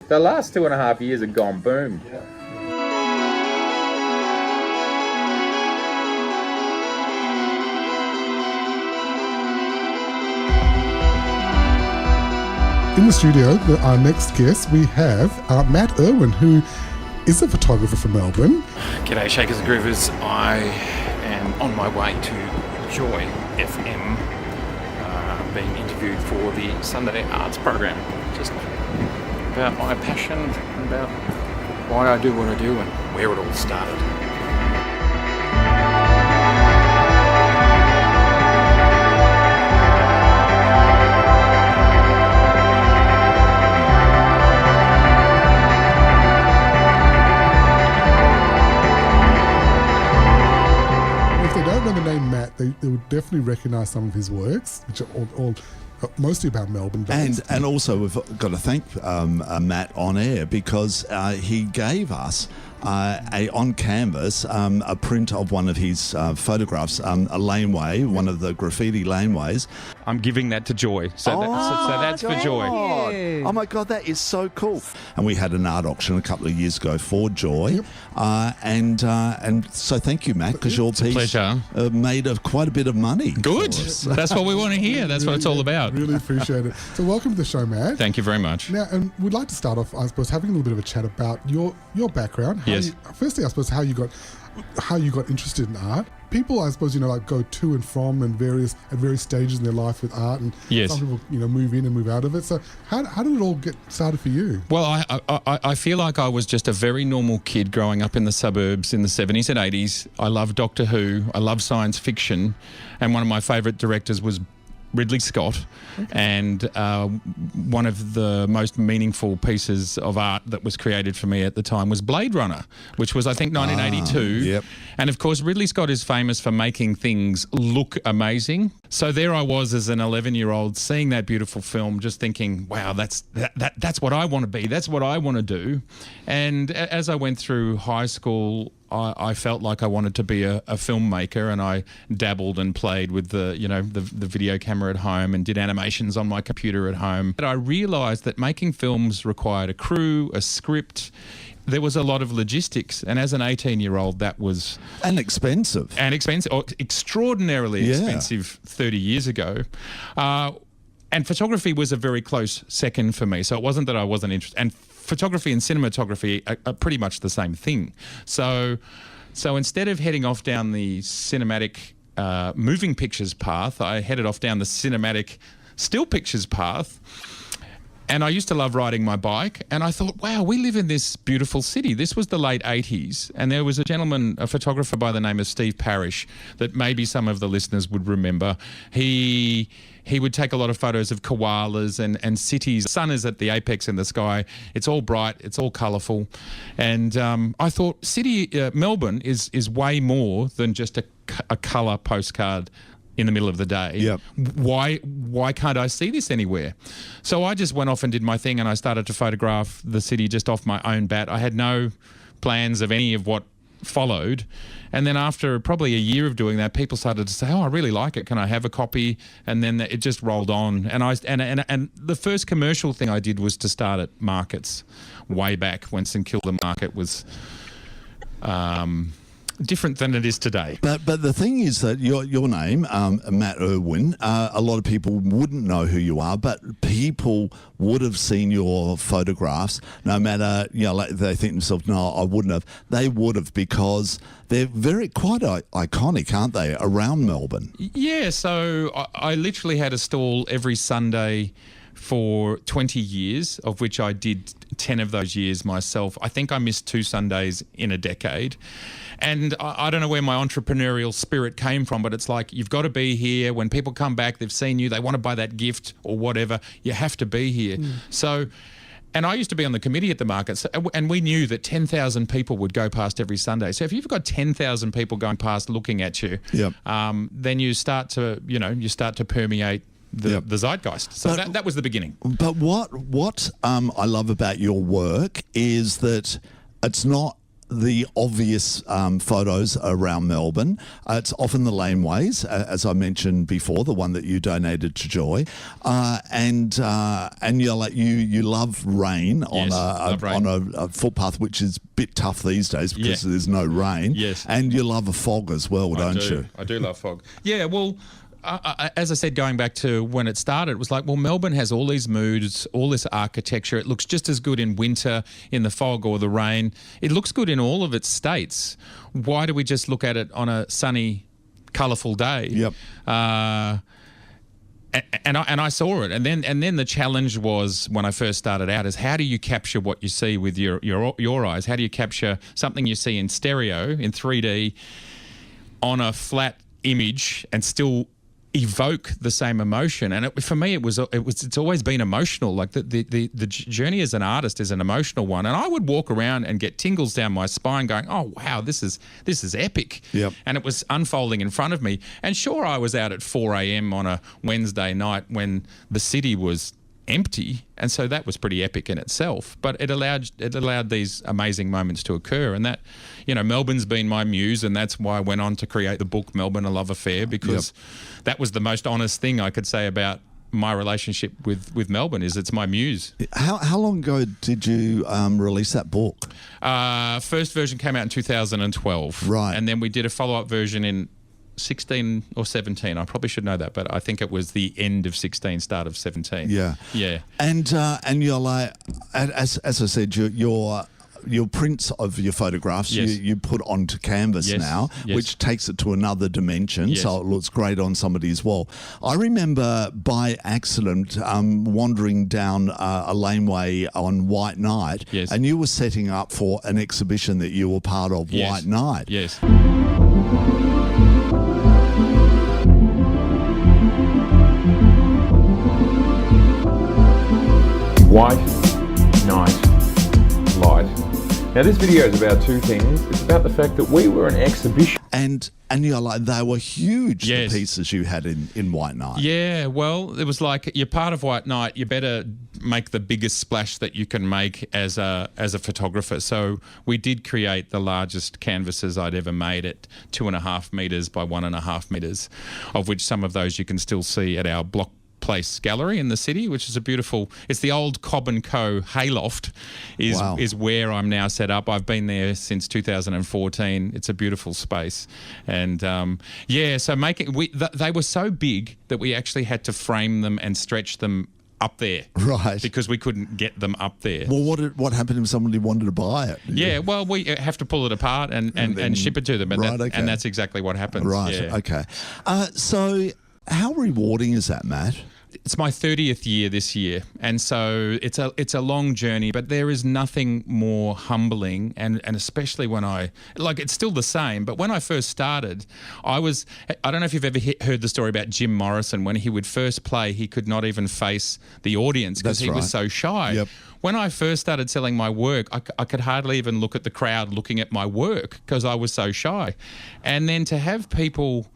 The last 2.5 years have gone boom. Yeah. In the studio, our next guest, we have Matt Irwin, who is a photographer from Melbourne. G'day Shakers and Groovers, I am on my way to Joy FM, being interviewed for the Sunday Arts program, just about my passion, about why I do what I do and where it all started. The name Matt, they would definitely recognise some of his works, which are all mostly about Melbourne based. And also we've got to thank Matt on air because he gave us on canvas a print of one of his photographs, a laneway, one of the graffiti laneways. I'm giving that to Joy, so that's for Joy. Oh my God, that is so cool. And we had an art auction a couple of years ago for Joy. Yep. And so thank you, Matt, because your piece made quite a bit of money. Good. That's what we want to hear. That's what it's all about. Really appreciate it. So welcome to the show, Matt. Thank you very much. Now, and we'd like to start off, I suppose, having a little bit of a chat about your background. Yes. Firstly, I suppose, how you got interested in art. People, I suppose, go to and from and at various stages in their life with art, and yes. Some people, move in and move out of it. So how did it all get started for you? Well, I feel like I was just a very normal kid growing up in the suburbs in the 70s and 80s. I loved Doctor Who. I loved science fiction. And one of my favourite directors was Ridley Scott, and one of the most meaningful pieces of art that was created for me at the time was Blade Runner, which was, I think, 1982. Yep. And of course, Ridley Scott is famous for making things look amazing. So there I was as an 11-year-old seeing that beautiful film, just thinking, wow, that's what I want to be. That's what I want to do. And as I went through high school, I felt like I wanted to be a filmmaker, and I dabbled and played with the video camera at home and did animations on my computer at home. But I realised that making films required a crew, a script. There was a lot of logistics, and as an 18-year-old, that was... And expensive. Extraordinarily expensive 30 years ago. And photography was a very close second for me, so it wasn't that I wasn't interested. And photography and cinematography are pretty much the same thing. So instead of heading off down the cinematic moving pictures path, I headed off down the cinematic still pictures path. And I used to love riding my bike, and I thought, wow, we live in this beautiful city. This was the late 80s, and there was a photographer by the name of Steve Parrish that maybe some of the listeners would remember. He would take a lot of photos of koalas and cities. The sun is at the apex in the sky. It's all bright. It's all colourful. And I thought Melbourne is way more than just a colour postcard in the middle of the day. Yep. Why can't I see this anywhere? So I just went off and did my thing, and I started to photograph the city just off my own bat. I had no plans of any of what followed. And then after probably a year of doing that, people started to say, oh, I really like it. Can I have a copy? And then it just rolled on. And the first commercial thing I did was to start at markets way back when St Kilda Market was different than it is today. But the thing is that your name, Matt Irwin, a lot of people wouldn't know who you are, but people would have seen your photographs. No matter, like they think to themselves, no, I wouldn't have. They would have, because they're quite iconic, aren't they, around Melbourne? Yeah, so I literally had a stall every Sunday for 20 years, of which I did 10 of those years myself. I think I missed 2 Sundays in a decade. And I don't know where my entrepreneurial spirit came from, but it's like, you've got to be here. When people come back, they've seen you, they want to buy that gift or whatever, you have to be here. So, and I used to be on the committee at the market, and we knew that 10,000 people would go past every Sunday. So if you've got 10,000 people going past looking at you, then you start to permeate the zeitgeist. So that was the beginning. But what I love about your work is that it's not the obvious photos around Melbourne. It's often the laneways, as I mentioned before, the one that you donated to Joy, and you're like you love rain on a footpath, which is a bit tough these days because there's no rain. Yes, and you love a fog as well, don't you? I do love fog. Yeah, well. As I said, going back to when it started, it was like, well, Melbourne has all these moods, all this architecture. It looks just as good in winter, in the fog or the rain. It looks good in all of its states. Why do we just look at it on a sunny, colourful day? Yep. And I saw it, and then the challenge was when I first started out is how do you capture what you see with your eyes? How do you capture something you see in stereo in 3D on a flat image and still evoke the same emotion? And for me, it's always been emotional. Like the journey as an artist is an emotional one, and I would walk around and get tingles down my spine, going, "Oh wow, this is epic." Yep. And it was unfolding in front of me. And sure, I was out at 4 a.m. on a Wednesday night when the city was empty, and so that was pretty epic in itself. But it allowed these amazing moments to occur, and that, Melbourne's been my muse, and that's why I went on to create the book Melbourne: A Love Affair, because that was the most honest thing I could say about my relationship with Melbourne. Is it's my muse. How long ago did you release that book? First version came out in 2012, right, and then we did a follow-up version in 16 or 17. I probably should know that, but I think it was the end of 16, start of 17. Yeah. And you're like, as I said, your prints of your photographs you put onto canvas now, which takes it to another dimension, so it looks great on somebody's wall. I remember by accident wandering down a laneway on White Night, and you were setting up for an exhibition that you were part of, White Night. Yes. White Night Light. Now this video is about two things. It's about the fact that we were an exhibition. And you're like, they were huge, the pieces you had in White Night. Yeah, well, it was like, you're part of White Night, you better make the biggest splash that you can make as a photographer. So we did create the largest canvases I'd ever made at 2.5 metres by 1.5 metres, of which some of those you can still see at our Block Place Gallery in the city, which is a beautiful, it's the old Cobb & Co hayloft is where I'm now set up. I've been there since 2014. It's a beautiful space. And so they were so big that we actually had to frame them and stretch them up there, right? Because we couldn't get them up there. Well, what happened if somebody wanted to buy it? Yeah, well, we have to pull it apart and ship it to them, and that's exactly what happens. Right. Yeah. Okay. So, how rewarding is that, Matt? It's my 30th year this year, and so it's a long journey, but there is nothing more humbling, and especially when it's still the same, but when I first started, I don't know if you've ever heard the story about Jim Morrison. When he would first play, he could not even face the audience because he was so shy. Yep. When I first started selling my work, I could hardly even look at the crowd looking at my work because I was so shy. And then to have people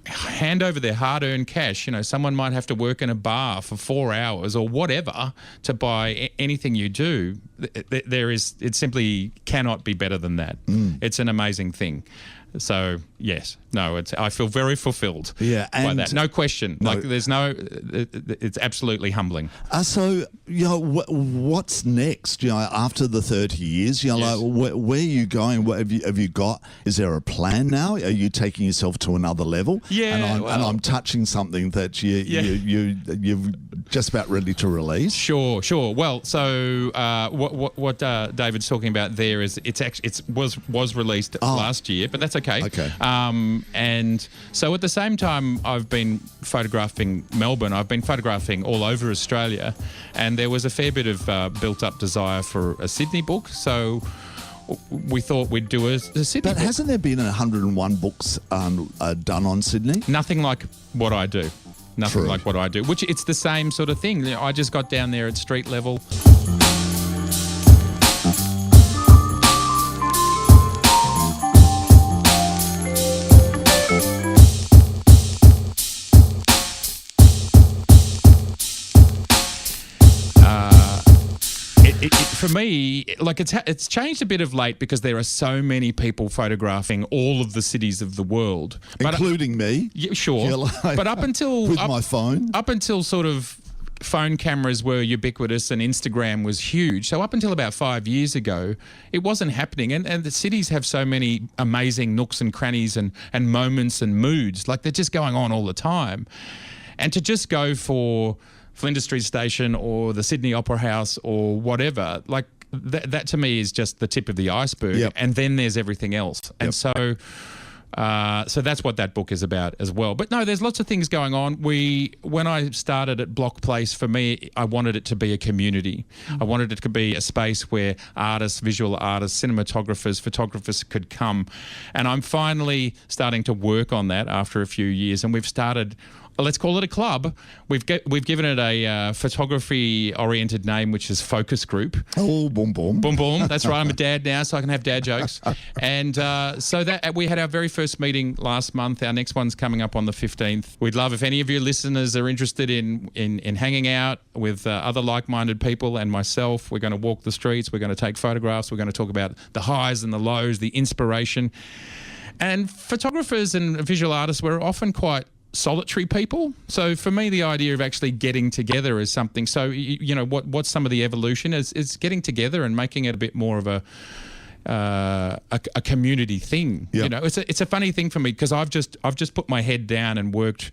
hand over their hard-earned cash, someone might have to work in a bar for 4 hours or whatever to buy anything you do. It simply cannot be better than that. It's an amazing thing. So yes, I feel very fulfilled by that. No question. No. It's absolutely humbling. So, what's next? After the 30 years, like, where are you going? What have you got? Is there a plan now? Are you taking yourself to another level? Yeah. And I'm touching something that you're just about ready to release. Sure. Well, so what David's talking about there is it was released last year, but that's okay. Okay. And so at the same time I've been photographing Melbourne, I've been photographing all over Australia, and there was a fair bit of built-up desire for a Sydney book, so we thought we'd do a Sydney book. But hasn't there been 101 books done on Sydney? Nothing like what I do. Nothing like what I do, which it's the same sort of thing. I just got down there at street level. For me, like it's changed a bit of late because there are so many people photographing all of the cities of the world, including me. Yeah, sure. But up until my phone, up until sort of phone cameras were ubiquitous and Instagram was huge. So up until about 5 years ago, it wasn't happening. And the cities have so many amazing nooks and crannies and moments and moods. Like they're just going on all the time. And to just go for Flinders Street Station or the Sydney Opera House or whatever, like that to me is just the tip of the iceberg. Yep. And then there's everything else. And so that's what that book is about as well. But no, there's lots of things going on. When I started at Block Place, for me, I wanted it to be a community. I wanted it to be a space where artists, visual artists, cinematographers, photographers could come. And I'm finally starting to work on that after a few years. And we've started, let's call it a club. We've given it a photography-oriented name, which is Focus Group. Oh, boom, boom. Boom, boom. That's right. I'm a dad now, so I can have dad jokes. And so that we had our very first meeting last month. Our next one's coming up on the 15th. We'd love if any of your listeners are interested in hanging out with other like-minded people and myself. We're going to walk the streets. We're going to take photographs. We're going to talk about the highs and the lows, the inspiration. And photographers and visual artists were often quite solitary people. So for me, the idea of actually getting together is something. So, you know, what's some of the evolution is getting together and making it a bit more of a community thing. Yep. You know, it's a funny thing for me because I've just put my head down and worked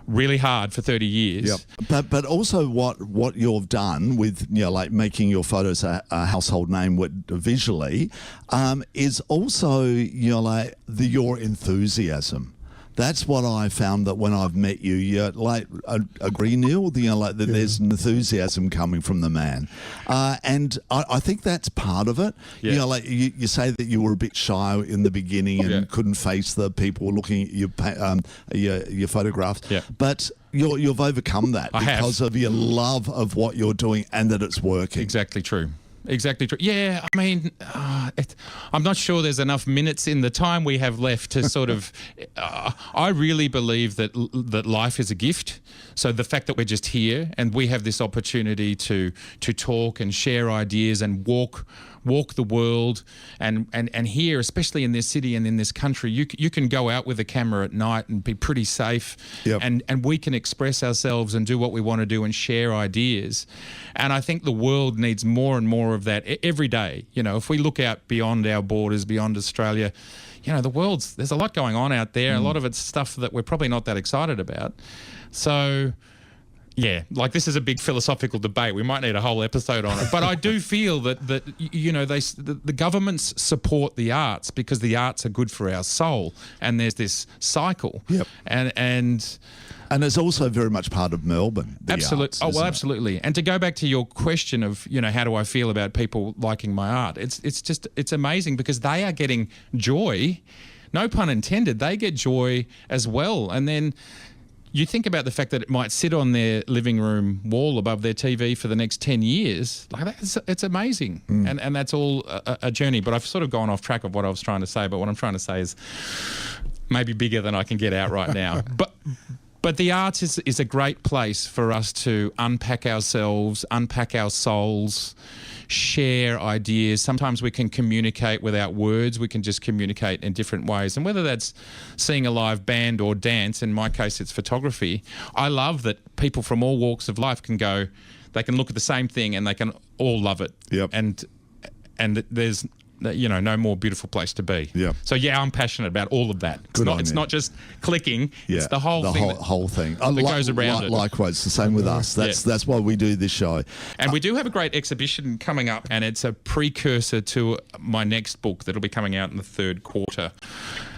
really hard for 30 years. Yep. But also what you've done with, you know, like making your photos a household name visually, is also, you know, like your enthusiasm. That's what I found, that when I've met you, you're like, agree, Neil? You know, like that there's an enthusiasm coming from the man. And I think that's part of it. Yeah. You know, like you say that you were a bit shy in the beginning and couldn't face the people looking at your photographs. Yeah. But you've overcome that because of your love of what you're doing and that it's working. Exactly true. Exactly true. Yeah, I mean, I'm not sure there's enough minutes in the time we have left to sort of. I really believe that life is a gift. So the fact that we're just here and we have this opportunity to talk and share ideas and walk the world and here, especially in this city and in this country, you can go out with a camera at night and be pretty safe. Yep. And we can express ourselves and do what we want to do and share ideas. And I think the world needs more and more of that every day. You know, if we look out beyond our borders, beyond Australia, you know, there's a lot going on out there. A lot of it's stuff that we're probably not that excited about. So, yeah, like this is a big philosophical debate. We might need a whole episode on it. But I do feel that you know, the governments support the arts because the arts are good for our soul. And there's this cycle. Yep. And it's also very much part of Melbourne. Absolutely. Oh, well, absolutely. And to go back to your question of, you know, how do I feel about people liking my art? It's amazing because they are getting joy, no pun intended. They get joy as well. And then you think about the fact that it might sit on their living room wall above their TV for the next 10 years. Like it's amazing. And that's all a journey. But I've sort of gone off track of what I was trying to say. But what I'm trying to say is maybe bigger than I can get out right now. But the arts is a great place for us to unpack ourselves, unpack our souls, share ideas. Sometimes we can communicate without words. We can just communicate in different ways. And whether that's seeing a live band or dance, in my case it's photography, I love that people from all walks of life can go, they can look at the same thing and they can all love it. Yep. And there's, you know, no more beautiful place to be. Yeah. So yeah, I'm passionate about all of that. It's not just clicking. Yeah. It's the whole thing that goes around it. Likewise, the same with us. That's why we do this show. And we do have a great exhibition coming up, and it's a precursor to my next book that'll be coming out in the third quarter.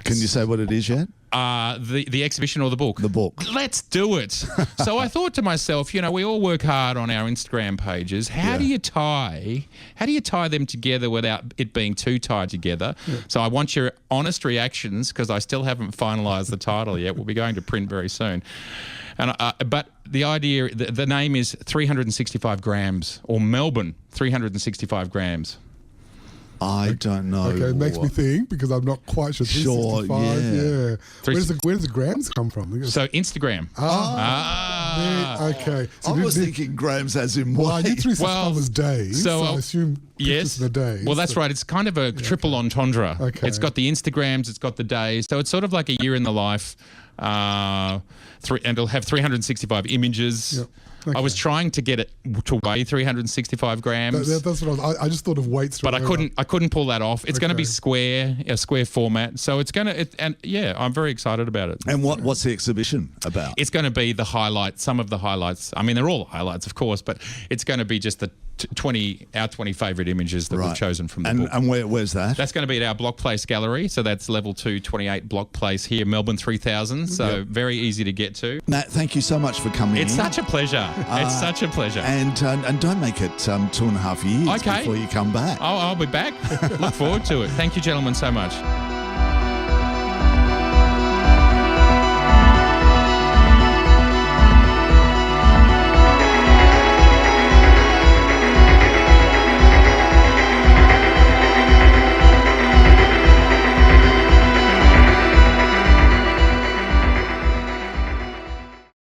Can you say what it is yet? The exhibition or the book? The book. Let's do it. So I thought to myself, you know, we all work hard on our Instagram pages. How do you tie them together without it being too tied together? Yeah. So I want your honest reactions because I still haven't finalised the title yet. We'll be going to print very soon. And but the idea, the name is 365 grams, or Melbourne 365 grams. I don't know. Okay, it makes me think because I'm not quite sure. Sure, 365, Where does the grams come from? So Instagram. Okay. So I was thinking grams as in well, I weight. knew 365 was days, so I assume pictures in a day. Well, that's right. It's kind of a triple entendre. Okay. It's got the Instagrams, it's got the days. So it's sort of like a year in the life. And it'll have 365 images. Yep. I was trying to get it to weigh 365 grams. That's what I just thought of weights. But I couldn't pull that off. It's going to be a square format. So it's going to, I'm very excited about it. And what's the exhibition about? It's going to be the highlights, some of the highlights. I mean, they're all highlights, of course, but it's going to be just the 20 favourite images that we've chosen from the book. And where's that? That's going to be at our Block Place Gallery. So that's level 2, 28 Block Place here, Melbourne 3000. So very easy to get to. Matt, thank you so much for coming It's in. such a pleasure. It's such a pleasure. And don't make it 2.5 years before you come back. I'll be back. Look forward to it. Thank you, gentlemen, so much.